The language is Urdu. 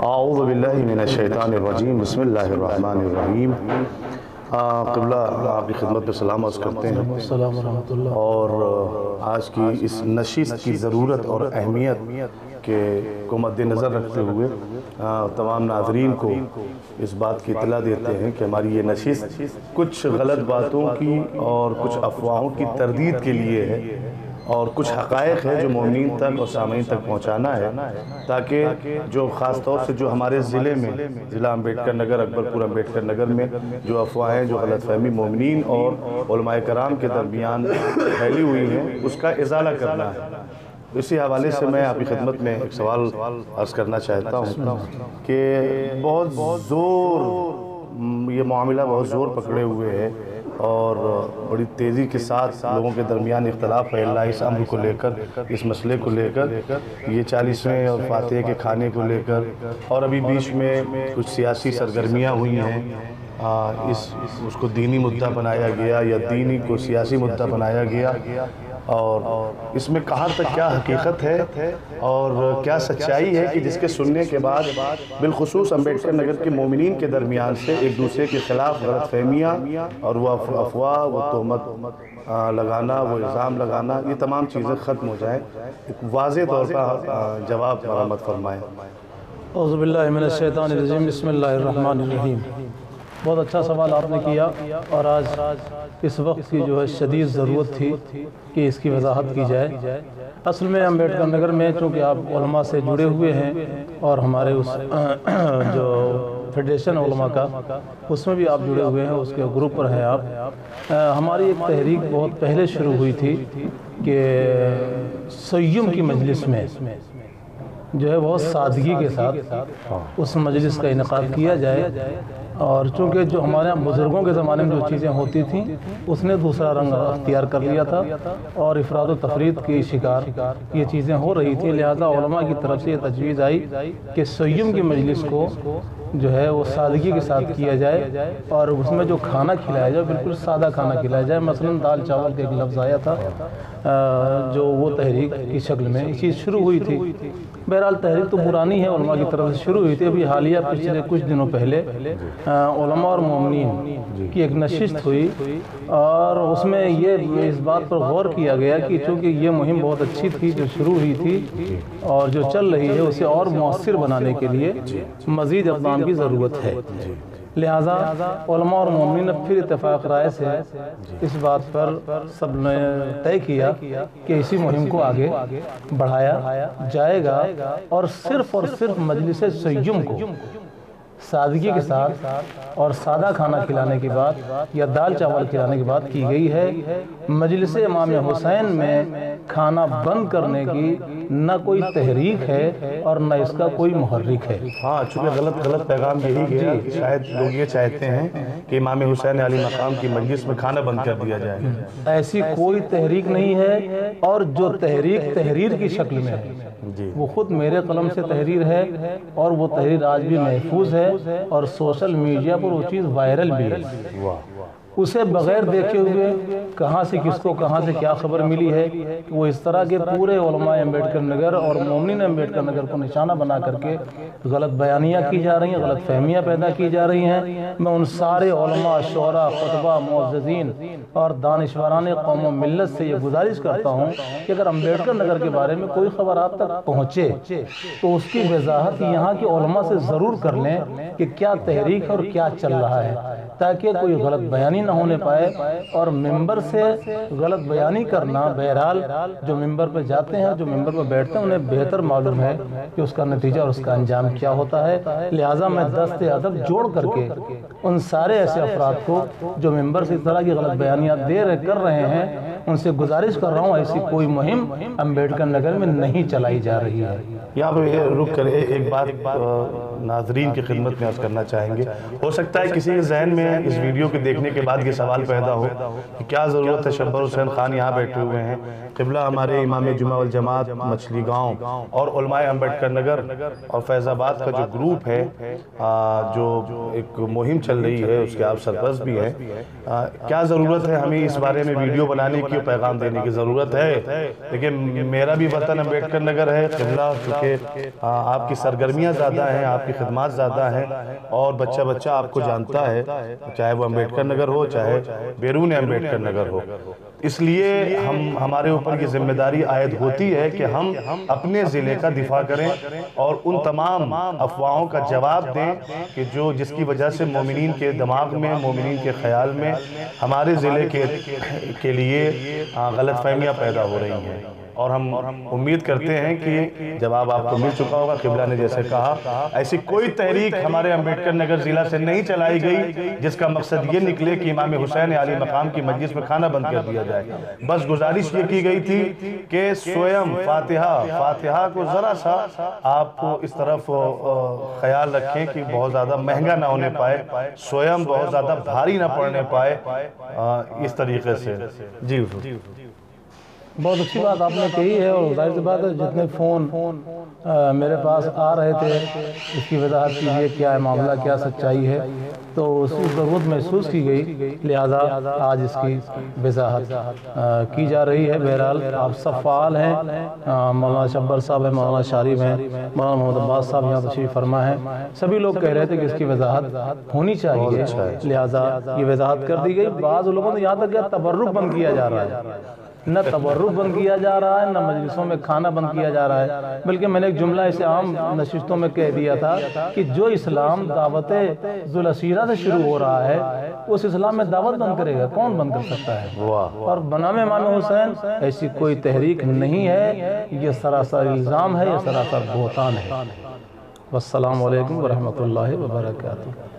اعوذ باللہ من الشیطان الرجیم بسم اللہ الرحمن الرحیم۔ قبلہ آپ کی خدمت میں سلام عرض کرتے ہیں السلام ورحمۃ اللہ۔ اور آج کی اس نشست کی ضرورت اور اہمیت کو مد نظر رکھتے ہوئے تمام ناظرین کو اس بات کی اطلاع دیتے ہیں کہ ہماری یہ نشست کچھ غلط باتوں کی اور کچھ افواہوں کی تردید کے لیے ہے، اور کچھ حقائق ہے جو مومنین تک اور سامعین تک پہنچانا ہے، تاکہ جو خاص طور سے جو ہمارے ضلع میں ضلع امبیڈکر نگر اکبرپور امبیڈکر نگر میں جو افواہیں جو غلط فہمی مومنین اور علماء کرام کے درمیان پھیلی ہوئی ہیں اس کا ازالہ کرنا ہے۔ اسی حوالے سے میں آپ کی خدمت میں ایک سوال عرض کرنا چاہتا ہوں کہ بہت زور یہ معاملہ بہت زور پکڑے ہوئے ہے اور بڑی تیزی کے ساتھ لوگوں کے درمیان اختلاف پھیل رہا ہے اس امر کو لے کر، اس مسئلے کو لے کر، یہ 40ویں اور فاتحے کے کھانے کو لے کر، اور ابھی بیچ میں کچھ سیاسی سرگرمیاں ہوئی ہیں، اس کو دینی مدعا بنایا گیا یا دینی کو سیاسی مدعا بنایا گیا، اور اس میں کہاں تک کیا حقیقت ہے اور کیا سچائی ہے کہ جس کے سننے کے بعد بالخصوص امبیڈکر نگر کے مومنین کے درمیان سے ایک دوسرے کے خلاف غلط فہمیاں اور وہ افواہ، وہ تہمت لگانا، وہ الزام لگانا، یہ تمام چیزیں ختم ہو جائیں۔ ایک واضح طور پر جواب مرحمت فرمائیں۔ اعوذ باللہ من الشیطان الرجیم بسم اللہ الرحمن الرحیم۔ بہت اچھا سوال آپ نے کیا، اور آج اس وقت کی جو ہے شدید ضرورت تھی کہ اس کی وضاحت کی جائے۔ اصل میں امبیڈکر نگر میں چونکہ آپ علماء سے جڑے ہوئے ہیں اور ہمارے اس جو فیڈریشن علماء کا اس میں بھی آپ جڑے ہوئے ہیں، اس کے گروپ پر ہیں آپ۔ ہماری ایک تحریک بہت پہلے شروع ہوئی تھی کہ سیم کی مجلس میں جو ہے بہت سادگی کے ساتھ اس مجلس کا انعقاد کیا جائے، اور چونکہ جو ہمارے بزرگوں کے زمانے میں جو چیزیں ہوتی تھیں اس نے دوسرا رنگ اختیار کر لیا تھا اور افراد و تفرید کی شکار یہ چیزیں ہو رہی تھیں، لہذا علماء کی طرف سے یہ تجویز آئی کہ سیم کی مجلس کو جو ہے وہ سادگی کے ساتھ کیا جائے، اور اس میں جو کھانا کھلایا جائے بالکل سادہ کھانا کھلایا جائے، مثلا دال چاول کا ایک لفظ آیا تھا جو وہ تحریک کی شکل میں یہ چیز شروع ہوئی تھی۔ بہرحال تحریک تو پرانی ہے، علماء کی طرف سے شروع ہوئی تھی۔ ابھی حالیہ پچھلے کچھ دنوں پہلے علماء اور مومنین کی ایک نشست ہوئی، اور اس میں یہ اس بات پر غور کیا گیا کہ چونکہ یہ مہم بہت اچھی تھی جو شروع ہوئی تھی اور جو چل رہی ہے، اسے اور مؤثر بنانے کے لیے مزید اقدام کی ضرورت ہے، لہٰذا علماء اور مومنین نے پھر اتفاق رائے سے اس بات پر سب نے طے کیا کہ اسی مہم کو آگے بڑھایا جائے گا، اور صرف مجلس سیم کو سادگی کے ساتھ اور سادہ کھانا کھلانے کے بعد یا دال چاول کھلانے کے بعد کی گئی ہے۔ مجلس امام حسین میں کھانا بند کرنے کی نہ کوئی تحریک ہے اور نہ اس کا کوئی محرک ہے۔ ہاں، چونکہ غلط پیغام یہی گیا کہ شاید لوگ یہ چاہتے ہیں کہ امام حسین علی مقام کی مجلس میں کھانا بند کر دیا جائے۔ ایسی کوئی تحریک نہیں ہے، اور جو تحریک تحریر کی شکل میں ہے وہ خود میرے قلم سے تحریر ہے، اور وہ تحریر آج بھی محفوظ ہے اور سوشل میڈیا پر وہ چیز وائرل بھی ہے۔ اسے بغیر دیکھے ہوئے کہاں سے کس کو کہاں سے کیا خبر ملی ہے کہ وہ اس طرح کے پورے علماء امبیڈکر نگر اور مومنین امبیڈکر نگر کو نشانہ بنا کر کے غلط بیانیاں کی جا رہی ہیں، غلط فہمیاں پیدا کی جا رہی ہیں۔ میں ان سارے علماء، شعراء، خطبہ، معززین اور دانشوران قوم و ملت سے یہ گزارش کرتا ہوں کہ اگر امبیڈکر نگر کے بارے میں کوئی خبر آپ تک پہنچے تو اس کی وضاحت یہاں کے علماء سے ضرور کر لیں کہ کیا تحریک اور کیا چل رہا ہے، تاکہ کوئی غلط بیانی نہ ہونے پائے، اور ممبر سے غلط بیانی کرنا، بہرحال جو ممبر پہ جاتے ہیں، جو ممبر پہ بیٹھتے ہیں، انہیں بہتر معلوم ہے کہ اس کا نتیجہ اور اس کا انجام کیا ہوتا ہے۔ لہٰذا میں دست ادب جوڑ کر کے ان سارے ایسے افراد کو جو ممبر سے اس طرح کی غلط بیانیات کر رہے ہیں ان سے گزارش کر رہا ہوں ایسی کوئی مہم امبیڈکر نگر میں نہیں چلائی جا رہی ہے۔ یہاں پہ رک کر ایک بات ناظرین کی خدمت میں عرض کرنا چاہیں گے۔ ہو سکتا ہے کسی کے ذہن میں اس ویڈیو کے دیکھنے کے بعد یہ سوال پیدا ہو کہ کیا ضرورت ہے، شبر حسین خان یہاں بیٹھے ہوئے ہیں، قبلہ ہمارے امام جمعہ والجماعت مچھلی گاؤں اور علماء امبیڈکر نگر اور فیض آباد کا جو گروپ ہے جو ایک مہم چل رہی ہے اس کے آپ سرپرست بھی ہیں، کیا ضرورت ہے ہمیں اس بارے میں ویڈیو بنانے کی اور پیغام دینے کی ضرورت ہے؟ لیکن میرا بھی وطن امبیڈکر نگر ہے قبلہ، کیونکہ آپ کی سرگرمیاں زیادہ ہیں، آپ کی خدمات زیادہ ہیں اور بچہ بچہ آپ کو جانتا ہے، چاہے وہ امبیڈکر نگر ہو چاہے بیرون امبیڈکر نگر ہو۔ اس لیے ہمارے اوپر یہ ذمہ داری عائد ہوتی ہے کہ ہم اپنے ضلع کا دفاع کریں اور ان تمام افواہوں کا جواب دیں کہ جس کی وجہ سے مومنین کے دماغ میں، مومنین کے خیال میں ہمارے ضلع کے لیے غلط فہمیاں پیدا ہو رہی ہیں۔ اور ہم امید کرتے ہیں کہ جواب آپ کو مل چکا ہوگا۔ قبلہ نے جیسے کہا، ایسی کوئی تحریک ہمارے امبیڈکر نگر ضلع سے نہیں چلائی گئی جس کا مقصد یہ نکلے کہ امام حسین علی مقام کی مجلس میں کھانا بند کر دیا جائے۔ بس گزارش یہ کی گئی تھی کہ سویم فاتحہ کو ذرا سا آپ اس طرف خیال رکھیں کہ بہت زیادہ مہنگا نہ ہونے پائے، سویم بہت زیادہ بھاری نہ پڑنے پائے، اس طریقے سے۔ جی بہت اچھی بات آپ نے کہی ہے، اور ظاہر سی بات ہے جتنے فون میرے پاس آ رہے تھے اس کی وضاحت کیجیے کیا ہے معاملہ، کیا سچائی ہے، تو اس کی ضرورت محسوس کی گئی، لہذا آج اس کی وضاحت کی جا رہی ہے۔ بہرحال آپ سب فعال ہیں، مولانا شبر صاحب ہیں، مولانا شارف ہیں، مولانا محمد عباس صاحب یہاں تشریف فرما ہیں، سبھی لوگ کہہ رہے تھے کہ اس کی وضاحت ہونی چاہیے، لہذا یہ وضاحت کر دی گئی۔ بعض لوگوں نے یہاں تک کہ تبرک بند کیا جا رہا ہے، نہ تبرک بند کیا جا رہا ہے، نہ مجلسوں میں کھانا بند کیا جا رہا ہے، بلکہ میں نے ایک جملہ اسے عام نشستوں میں کہہ دیا تھا کہ جو اسلام دعوت ذوالسیرہ سے شروع ہو رہا ہے اس اسلام میں دعوت بند کرے گا؟ کون بند کر سکتا ہے؟ اور بنام امام حسین ایسی کوئی تحریک نہیں ہے، یہ سراسر الزام ہے، یہ سراسر بہتان ہے۔ والسلام علیکم ورحمۃ اللہ وبرکاتہ۔